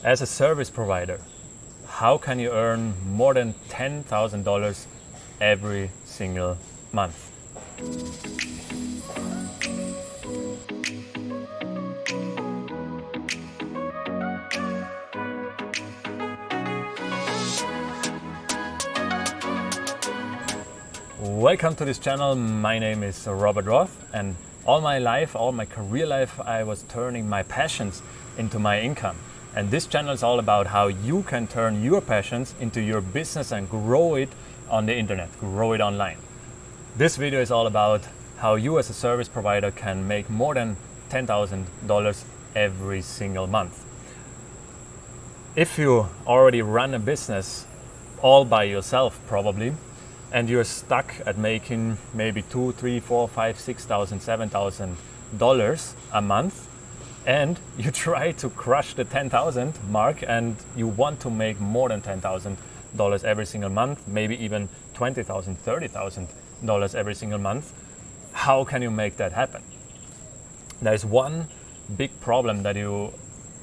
As a service provider, how can you earn more than $10,000 every single month? Welcome to this channel. My name is Robert Roth, and all my career life, I was turning my passions into my income. And this channel is all about how you can turn your passions into your business and grow it on the internet, grow it online. This video is all about how you as a service provider can make more than $10,000 every single month. If you already run a business all by yourself probably, and you're stuck at making maybe $2,000, $3,000, $4,000, $5,000, $6,000, $7,000 a month, and you try to crush the 10,000 mark and you want to make more than $10,000 every single month, maybe even $20,000, $30,000 every single month, how can you make that happen? There's one big problem that you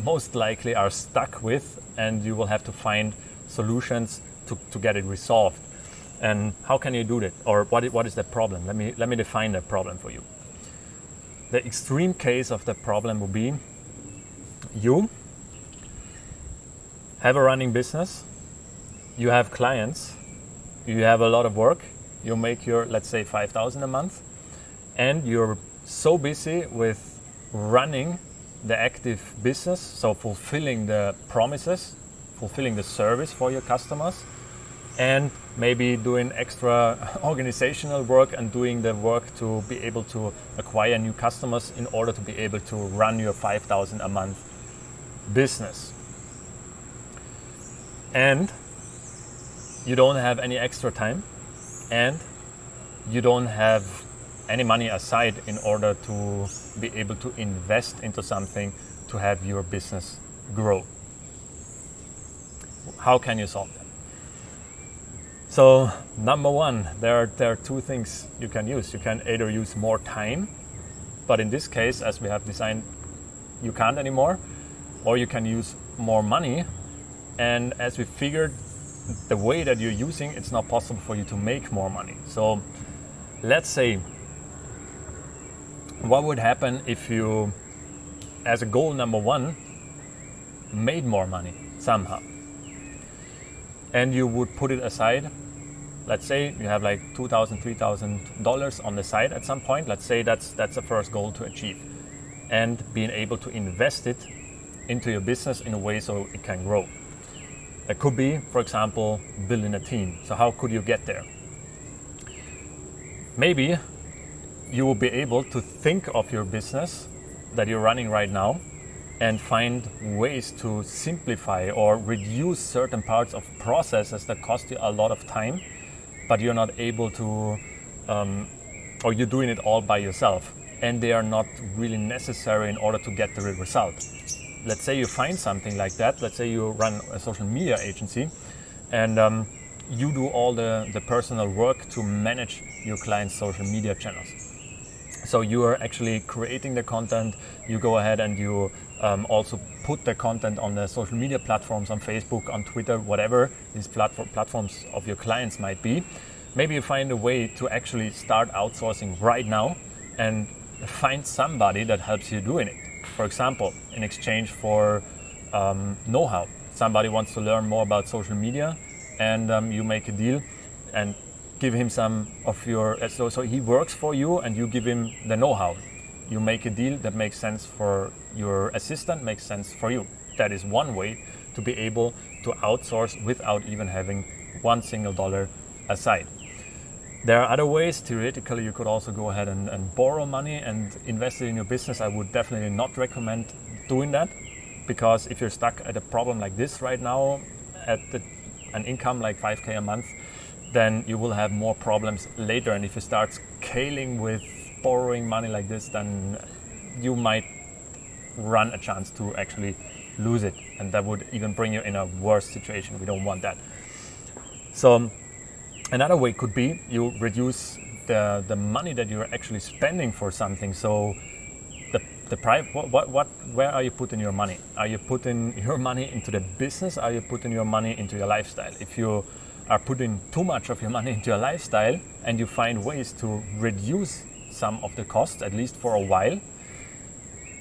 most likely are stuck with, and you will have to find solutions to get it resolved. And how can you do that? Or what is the problem? Let me define the problem for you. The extreme case of the problem will be you have a running business, you have clients, you have a lot of work, you make your, let's say, 5,000 a month, and you're so busy with running the active business, so fulfilling the promises, fulfilling the service for your customers, and maybe doing extra organizational work and doing the work to be able to acquire new customers in order to be able to run your 5,000 a month business. And you don't have any extra time, and you don't have any money aside in order to be able to invest into something to have your business grow. How can you solve that? So number one, there are two things you can use. You can either use more time, but in this case, as we have designed, you can't anymore, or you can use more money. And as we figured, the way that you're using, it's not possible for you to make more money. So let's say, what would happen if you, as a goal number one, made more money somehow? And you would put it aside. Let's say you have like $2,000, $3,000 on the side at some point. Let's say that's the first goal to achieve, and being able to invest it into your business in a way so it can grow. It could be, for example, building a team. So how could you get there? Maybe you will be able to think of your business that you're running right now and find ways to simplify or reduce certain parts of processes that cost you a lot of time, but you're not able to, or you're doing it all by yourself, and they are not really necessary in order to get the result. Let's say you find something like that. Let's say you run a social media agency, and you do all the personal work to manage your clients' social media channels. So you are actually creating the content. You go ahead and you also put the content on the social media platforms, on Facebook, on Twitter, whatever these platforms of your clients might be. Maybe you find a way to actually start outsourcing right now and find somebody that helps you doing it. For example, in exchange for know-how. Somebody wants to learn more about social media, and you make a deal and give him some of your, so he works for you and you give him the know-how. You make a deal that makes sense for your assistant, makes sense for you. That is one way to be able to outsource without even having one single dollar aside. There are other ways. Theoretically, you could also go ahead and borrow money and invest it in your business. I would definitely not recommend doing that, because if you're stuck at a problem like this right now, at an income like 5K a month, then you will have more problems later. And if you start scaling with borrowing money like this, then you might run a chance to actually lose it. And that would even bring you in a worse situation. We don't want that. So another way could be you reduce the money that you're actually spending for something. So where are you putting your money? Are you putting your money into the business? Are you putting your money into your lifestyle? If you are putting too much of your money into your lifestyle and you find ways to reduce some of the costs, at least for a while,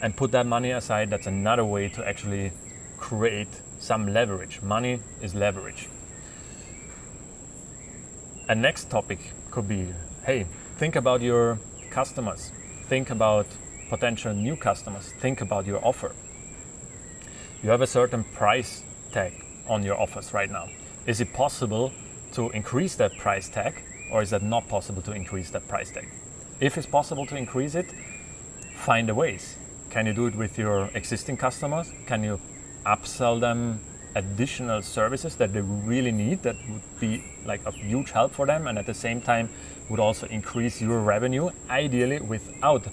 and put that money aside, that's another way to actually create some leverage. Money is leverage. A next topic could be, hey, think about your customers. Think about potential new customers. Think about your offer. You have a certain price tag on your offers right now. Is it possible to increase that price tag, or is it not possible to increase that price tag? If it's possible to increase it, find the ways. Can you do it with your existing customers? Can you upsell them additional services that they really need that would be like of huge help for them, and at the same time would also increase your revenue, ideally without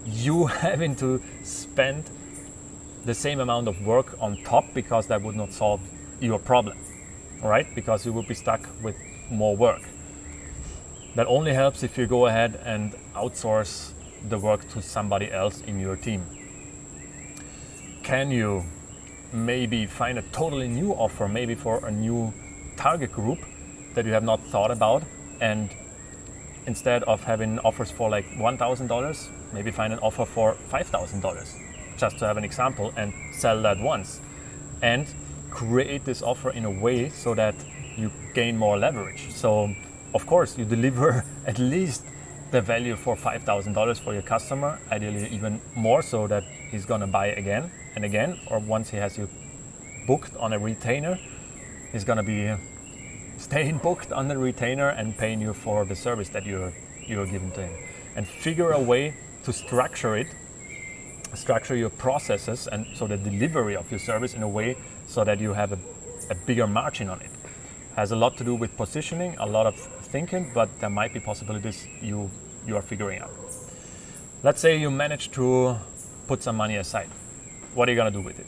you having to spend the same amount of work on top, because that would not solve your problem, all right? Because you would be stuck with more work. That only helps if you go ahead and outsource the work to somebody else in your team. Can you maybe find a totally new offer, maybe for a new target group that you have not thought about, and instead of having offers for like $1,000, maybe find an offer for $5,000, just to have an example, and sell that once, and create this offer in a way so that you gain more leverage. So of course you deliver at least the value for $5,000 for your customer, ideally even more, so that he's gonna buy again and again, or once he has you booked on a retainer, he's gonna be staying booked on the retainer and paying you for the service that you're giving to him. And figure a way to structure your processes, and so the delivery of your service in a way so that you have a bigger margin on it. Has a lot to do with positioning, a lot of thinking, but there might be possibilities you are figuring out. Let's say you manage to put some money aside. What are you gonna do with it?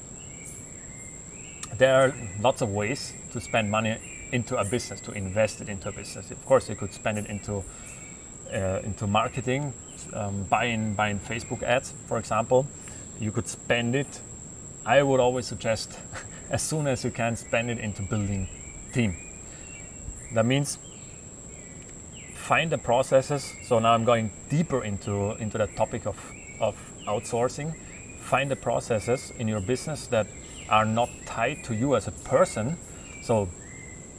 There are lots of ways to spend money into a business, to invest it into a business. Of course, you could spend it into marketing, buying Facebook ads, for example. You could spend it, I would always suggest, as soon as you can, spend it into building team. That means find the processes. So now I'm going deeper into the topic of outsourcing. Find the processes in your business that are not tied to you as a person. So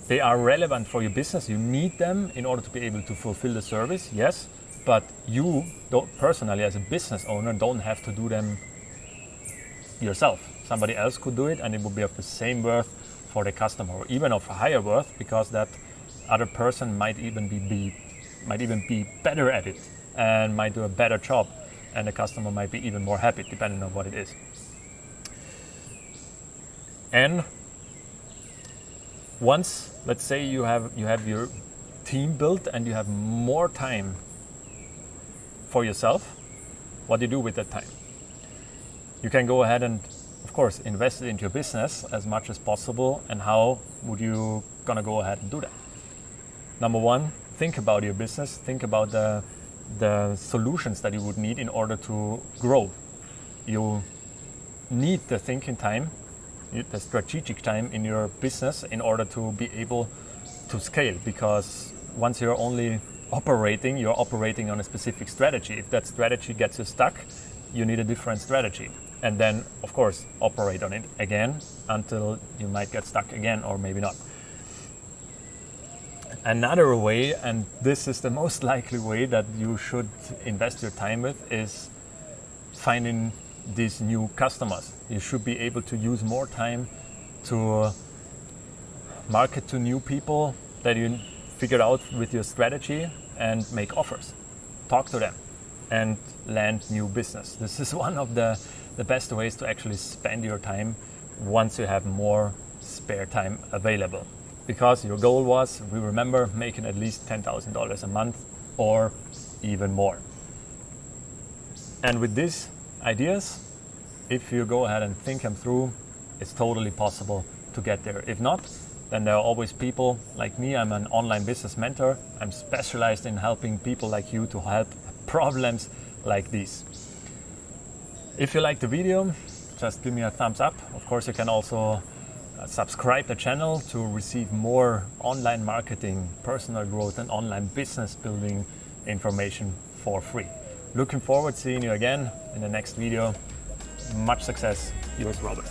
they are relevant for your business. You need them in order to be able to fulfill the service, yes, but you don't personally, as a business owner, don't have to do them yourself. Somebody else could do it, and it would be of the same worth for the customer, or even of a higher worth, because that other person might even be better at it and might do a better job, and the customer might be even more happy, depending on what it is. And once, let's say you have your team built and you have more time for yourself, what do you do with that time? You can go ahead and, of course, invest it into your business as much as possible. And how would you gonna go ahead and do that? Number one, think about your business. Think about the solutions that you would need in order to grow. You need the thinking time, the strategic time in your business in order to be able to scale, because once you're only you're operating on a specific strategy. If that strategy gets you stuck, you need a different strategy, and then of course operate on it again until you might get stuck again, or maybe not. Another way, and this is the most likely way that you should invest your time with, is finding these new customers. You should be able to use more time to market to new people that you figured out with your strategy and make offers. Talk to them and land new business. This is one of the best ways to actually spend your time once you have more spare time available. Because your goal was, we remember, making at least $10,000 a month or even more. And with these ideas, if you go ahead and think them through, it's totally possible to get there. If not, then there are always people like me. I'm an online business mentor. I'm specialized in helping people like you to help problems like these. If you like the video, just give me a thumbs up. Of course, you can also subscribe the channel to receive more online marketing, personal growth, and online business building information for free. Looking forward to seeing you again in the next video. Much success, yours Robert.